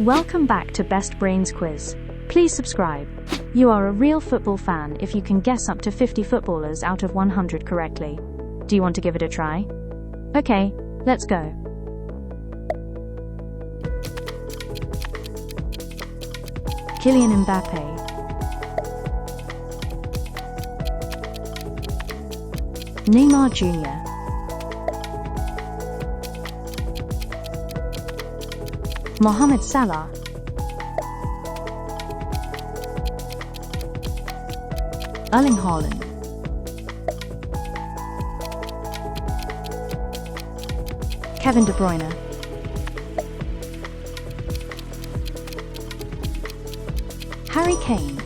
Welcome back to Best Brains Quiz. Please subscribe. You are a real football fan if you can guess up to 50 footballers out of 100 correctly. Do you want to give it a try? Okay, let's go. Kylian Mbappe, Neymar Jr., Mohamed Salah, Erling Haaland, Kevin De Bruyne, Harry Kane,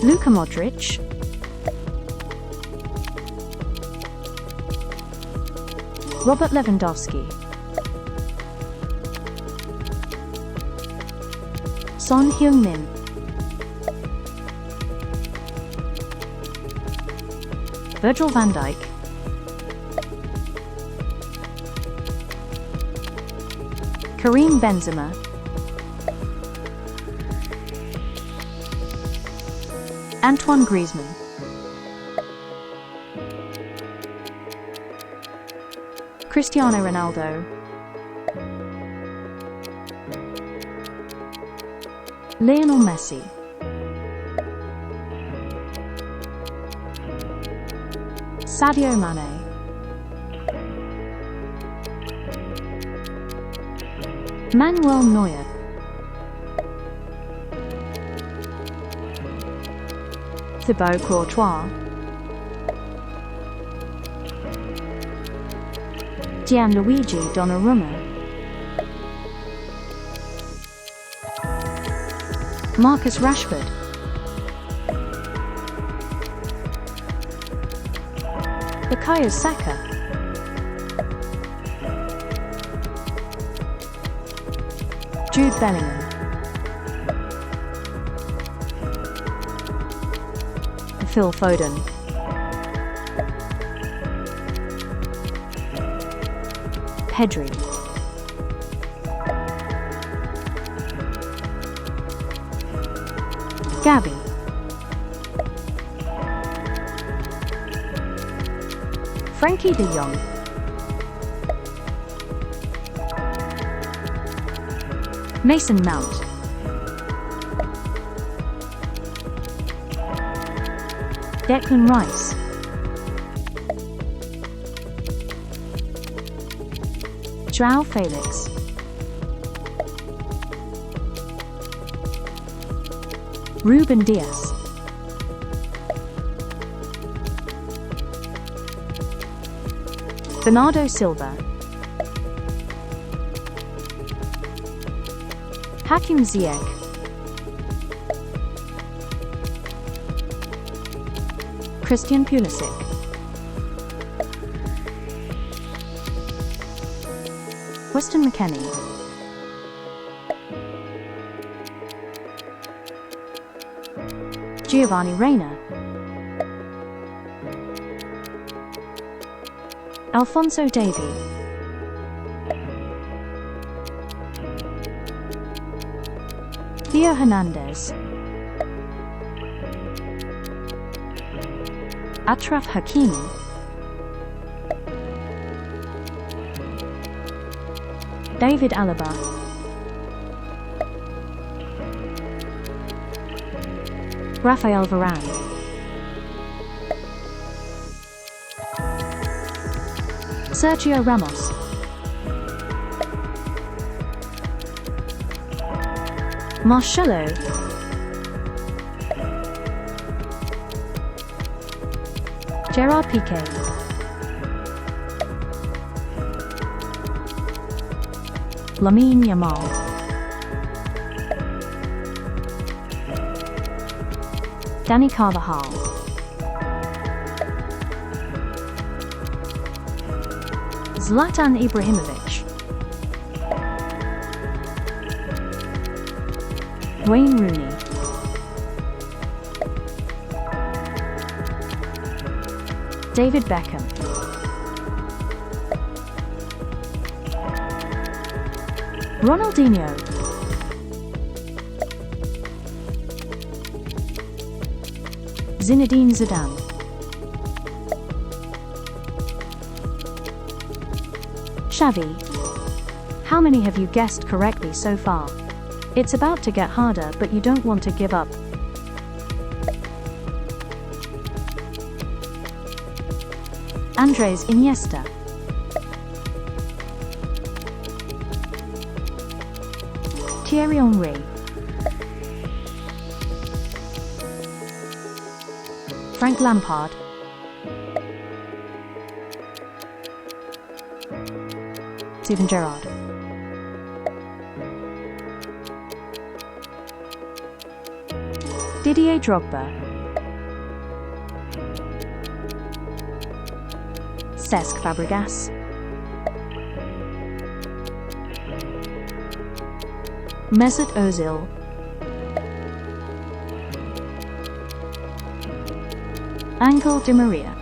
Luka Modric, Robert Lewandowski, Son Heung-min, Virgil van Dijk, Karim Benzema, Antoine Griezmann, Cristiano Ronaldo, Lionel Messi, Sadio Mane, Manuel Neuer, Thibaut Courtois, Gianluigi Donnarumma, Marcus Rashford, Bukayo Saka, Jude Bellingham, Phil Foden, Pedri, Gavi, Frankie de Jong, Mason Mount, Declan Rice, João Felix, Ruben Dias, Bernardo Silva, Hakim Ziyech, Christian Pulisic, Weston McKennie, Giovanni Reina, Alphonso Davies, Theo Hernandez, Achraf Hakimi, David Alaba, Rafael Varane, Sergio Ramos, Marcelo, Gerard Piqué, Lamine Yamal, Dani Carvajal, Zlatan Ibrahimovic, Wayne Rooney, David Beckham, Ronaldinho, Zinedine Zidane, Xavi. How many have you guessed correctly so far? It's about to get harder, but you don't want to give up. Andres Iniesta, Thierry Henry, Frank Lampard, Steven Gerrard, Didier Drogba, Cesc Fabregas, Mesut Ozil, Angel Di Maria,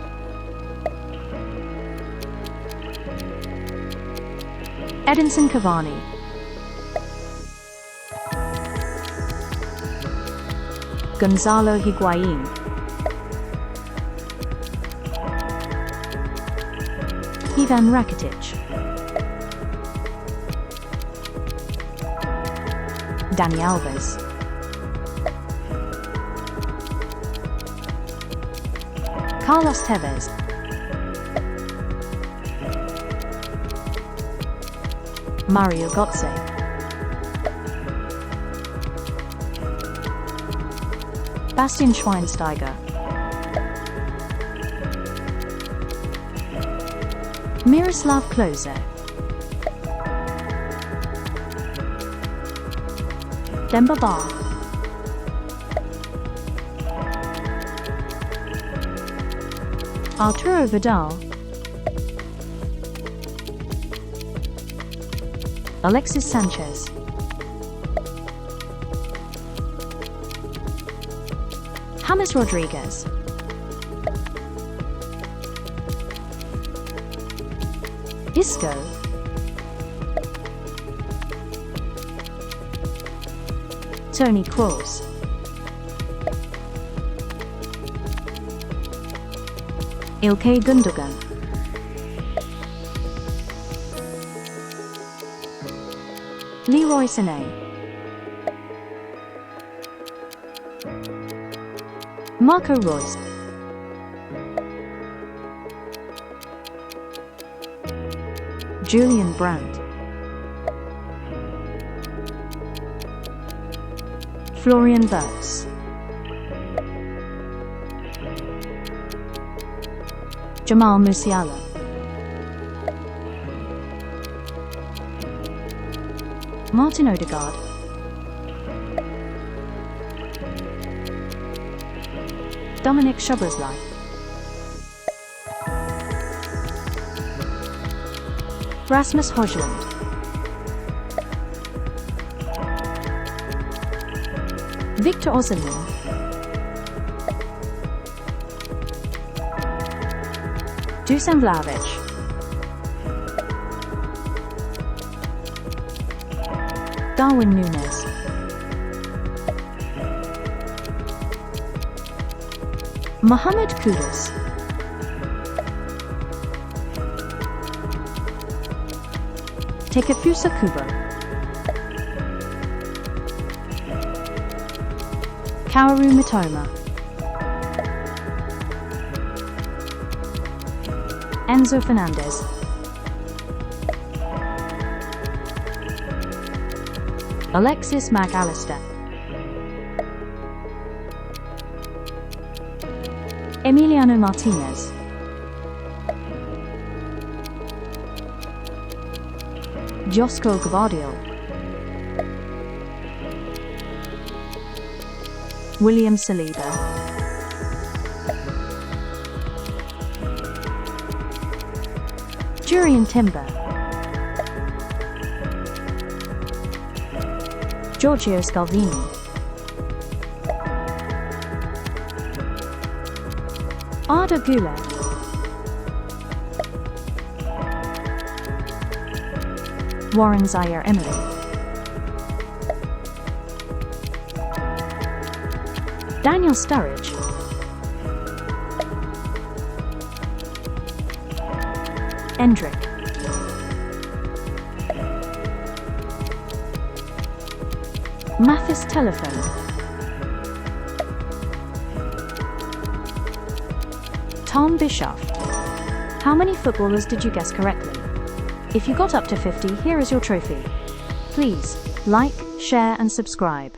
Edinson Cavani, Gonzalo Higuain, Ivan Rakitic, Dani Alves, Carlos Tevez, Mario Götze, Bastian Schweinsteiger, Miroslav Klose, Demba Ba, Arturo Vidal, Alexis Sanchez, James Rodriguez, Isco, Toni Kroos, Ilkay Gundogan, Leroy Sané, Marco Reus, Julian Brandt, Florian Wirtz, Jamal Musiala, Martin Odegaard, Dominic Szoboszlai, Rasmus Højlund, Victor Osimhen, Dusan Vlahovic, Darwin Núñez, Mohamed Kudus, Takefusa Kubo, Kaoru Mitoma, Enzo Fernandez, Alexis Mac Allister, Emiliano Martinez, Josko Gvardiol, William Saliba, Jurriën Timber, Giorgio Scalvini, Arda Güler, Warren Zaire Emery, Daniel Sturridge. Endrick. Mathis Telephone. Tom Bischoff. How many footballers did you guess correctly? If you got up to 50, here is your trophy. Please like, share and subscribe.